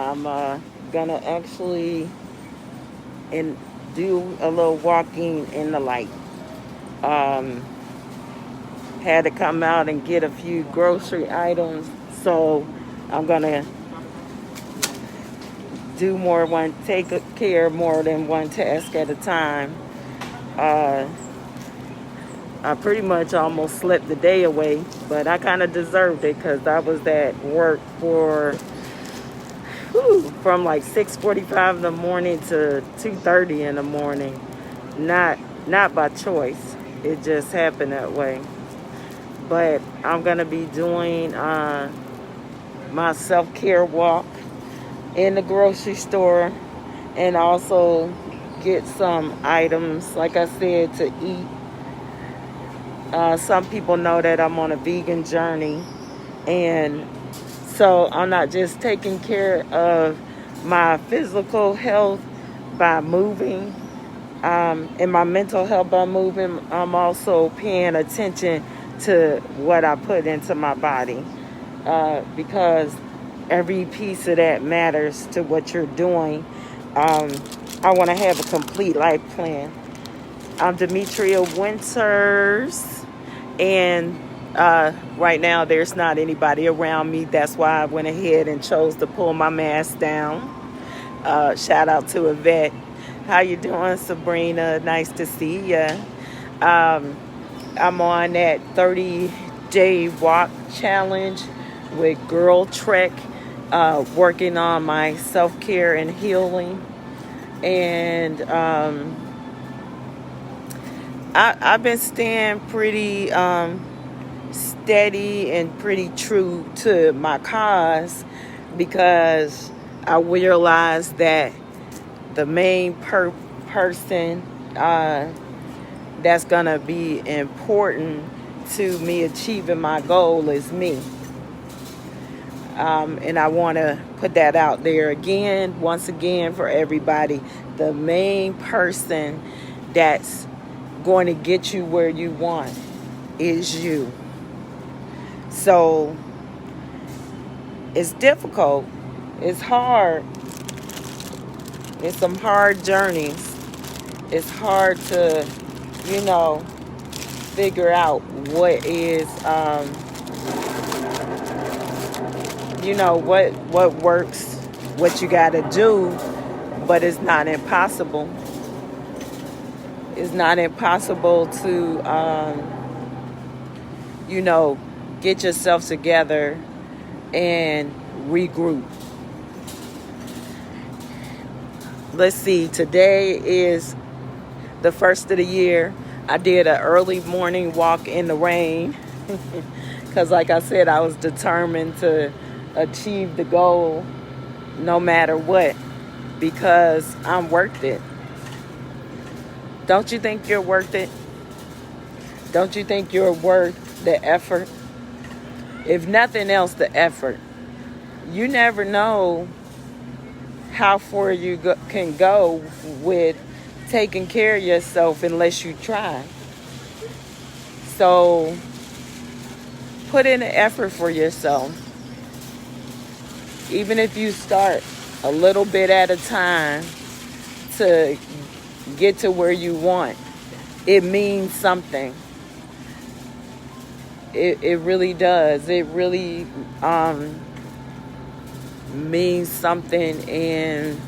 I'm gonna actually and do a little walking in the light. Um, had to come out and get a few grocery items, so I'm gonna do more one, take care of more than one task at a time. Uh, I pretty much almost slept the day away, but I kind of deserved it because I was at work for from like 6:45 in the morning to 2:30 in the morning. Not not by choice. It just happened that way. But I'm gonna be doing my self-care walk in the grocery store, and also get some items, like I said, to eat. Some people know that I'm on a vegan journey, and so I'm not just taking care of my physical health by moving, and my mental health by moving. I'm also paying attention to what I put into my body, because every piece of that matters to what you're doing. Um, I want to have a complete life plan. I'm Demetria Winters, and right now there's not anybody around me. That's why I went ahead and chose to pull my mask down. Shout out to Yvette. How you doing, Sabrina? Nice to see you. Um, I'm on that 30-day walk challenge with Girl Trek, working on my self-care and healing. And I've been staying pretty steady and pretty true to my cause, because I realized that the main person that's going to be important to me achieving my goal is me. And I want to put that out there again, once again, for everybody. The main person that's going to get you where you want is you. So it's difficult. It's hard. It's some hard journeys. It's hard to, figure out what is, what works, what you got to do, but it's not impossible. It's not impossible to, get yourself together and regroup. Let's see, today is the first of the year. I did an early morning walk in the rain because, like I said, I was determined to achieve the goal no matter what, because I'm worth it. Don't you think you're worth it? Don't you think you're worth the effort? If nothing else, the effort. You never know how far you can go with taking care of yourself unless you try. So put in an effort for yourself. Even if you start a little bit at a time to get to where you want, it means something. It really does. It really means something, and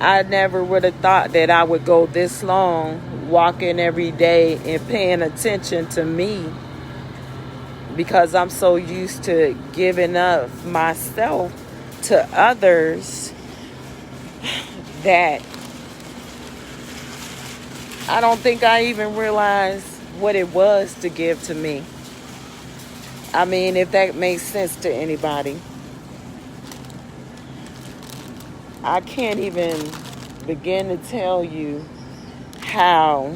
I never would have thought that I would go this long walking every day and paying attention to me, because I'm so used to giving up myself to others that I don't think I even realized what it was to give to me. I mean, if that makes sense to anybody. I can't even begin to tell you how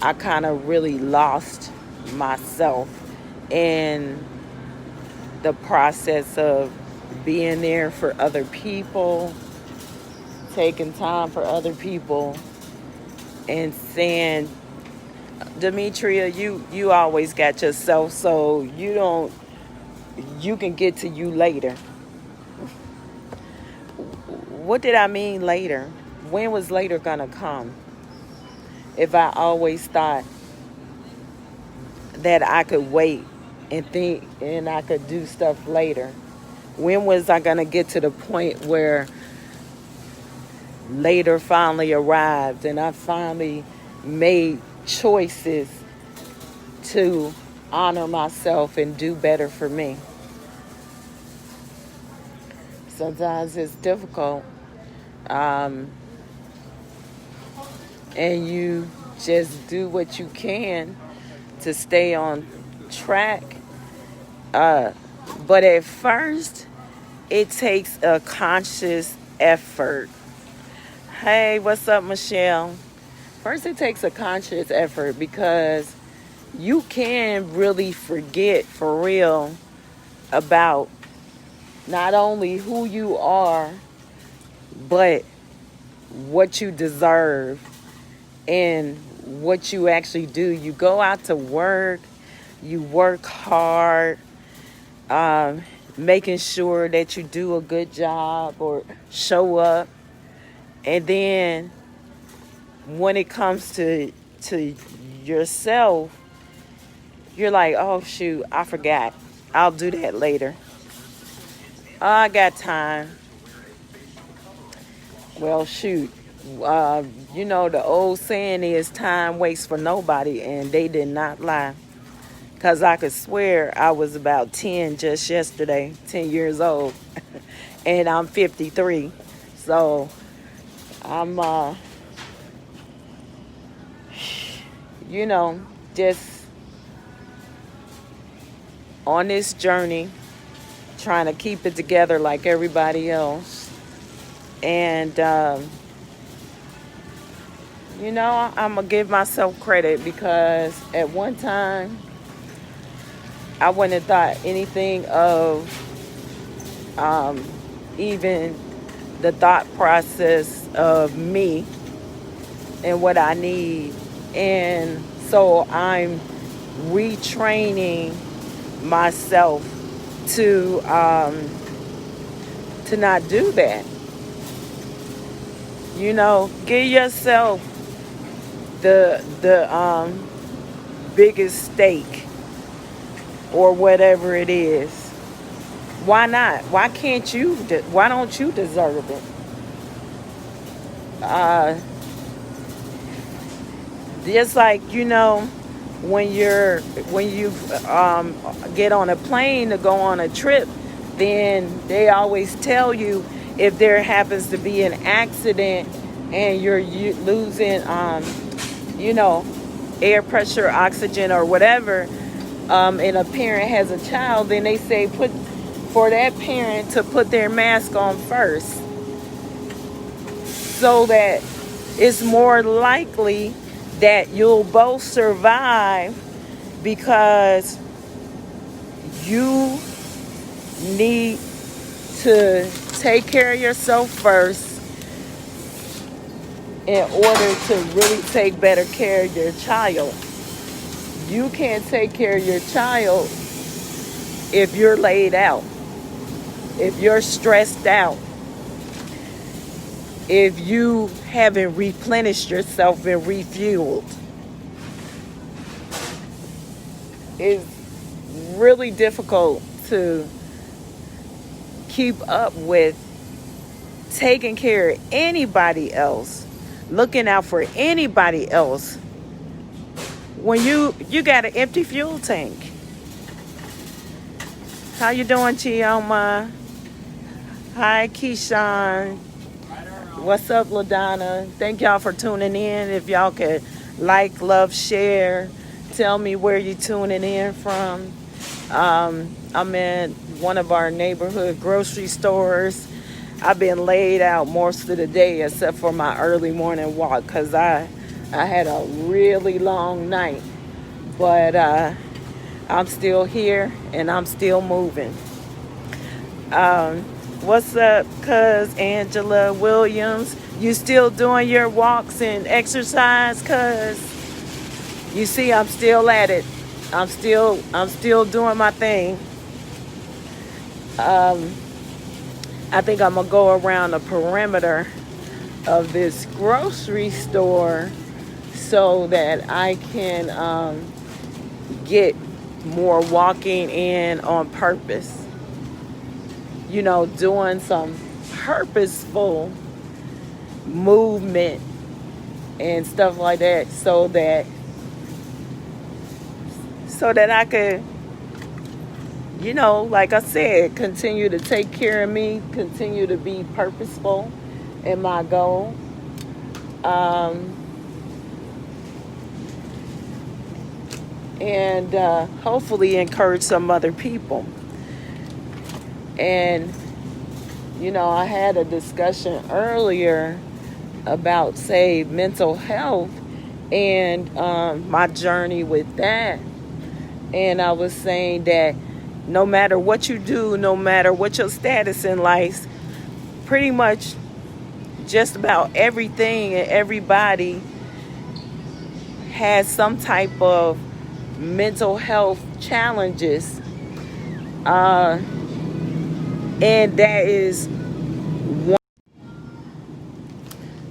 I kind of really lost myself in the process of being there for other people, taking time for other people, and saying, Demetria, you always got yourself, so you don't you can get to you later. What did I mean later? When was later gonna come? If I always thought that I could wait and think and I could do stuff later, when was I gonna get to the point where later finally arrived and I finally made choices to honor myself and do better for me? Sometimes it's difficult. Um, and you just do what you can to stay on track. But at first, it takes a conscious effort. Hey, what's up, Michelle? First, it takes a conscious effort because you can really forget for real about not only who you are, but what you deserve and what you actually do. You go out to work, you work hard, making sure that you do a good job or show up. And then when it comes to yourself, you're like, oh shoot, I forgot. I'll do that later. I got time. Well, shoot. The old saying is time waits for nobody, and they did not lie. Because I could swear I was about 10 just yesterday, 10 years old, and I'm 53. So I'm, just on this journey, trying to keep it together like everybody else. And, I'm going to give myself credit because at one time, I wouldn't have thought anything of even the thought process of me and what I need. And so I'm retraining myself to not do that. Give yourself the biggest steak or whatever it is. Why not? Why can't you? Why don't you deserve it? Just like when you get on a plane to go on a trip, then they always tell you if there happens to be an accident and you're losing air pressure, oxygen, or whatever, and a parent has a child, then they say for that parent to put their mask on first, so that it's more likely that you'll both survive, because you need to take care of yourself first in order to really take better care of your child. You can't take care of your child if you're laid out, if you're stressed out, if you haven't replenished yourself and refueled. It's really difficult to keep up with taking care of anybody else, looking out for anybody else, when you got an empty fuel tank. How you doing, Chioma? Hi, Keyshawn. What's up, LaDonna? Thank y'all for tuning in. If y'all could like, love, share, tell me where you tuning in from. I'm in one of our neighborhood grocery stores. I've been laid out most of the day except for my early morning walk because I had a really long night. But I'm still here and I'm still moving. What's up, cuz Angela Williams? You still doing your walks and exercise, cuz? You see, I'm still at it. I'm still doing my thing. Um, I think I'm gonna go around the perimeter of this grocery store so that I can get more walking in on purpose. Doing some purposeful movement and stuff like that so that I could, like I said, continue to take care of me, continue to be purposeful in my goal. Um, and hopefully encourage some other people. And, I had a discussion earlier about, say, mental health and my journey with that. And I was saying that no matter what you do, no matter what your status in life, pretty much just about everything and everybody has some type of mental health challenges. And that is one.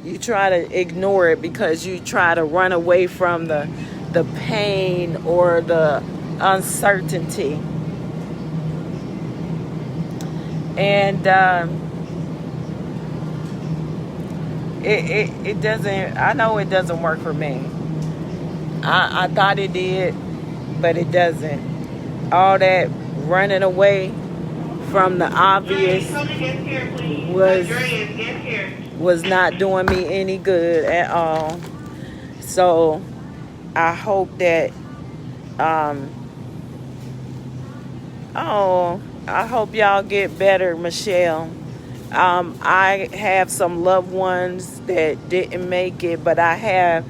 You try to ignore it because you try to run away from the pain or the uncertainty. And it doesn't, I know it doesn't work for me. I thought it did, but it doesn't. All that running away from the obvious was not doing me any good at all. So I hope that I hope y'all get better, Michelle. I have some loved ones that didn't make it, but I have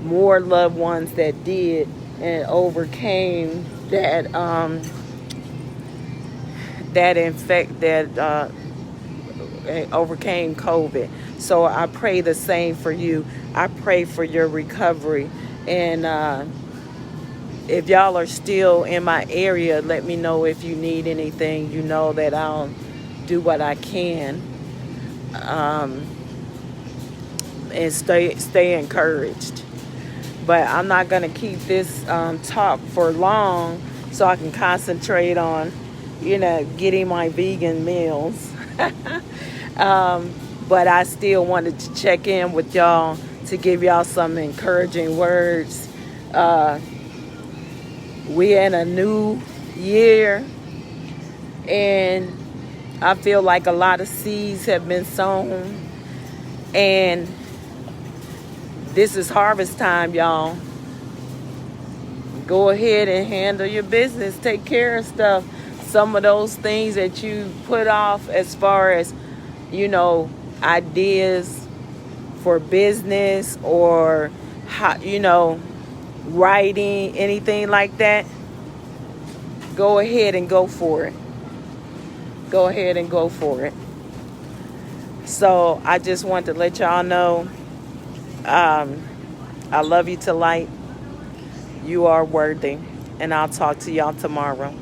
more loved ones that did and overcame that overcame COVID. So I pray the same for you. I pray for your recovery. And if y'all are still in my area, let me know if you need anything. You know that I'll do what I can. And stay encouraged. But I'm not going to keep this talk for long so I can concentrate on, getting my vegan meals. But I still wanted to check in with y'all to give y'all some encouraging words. We're in a new year, and I feel like a lot of seeds have been sown, and this is harvest time, y'all. Go ahead and handle your business. Take care of stuff. Some of those things that you put off as far as, ideas for business or, writing, anything like that, go ahead and go for it. Go ahead and go for it. So I just want to let y'all know, I love you to light. You are worthy. And I'll talk to y'all tomorrow.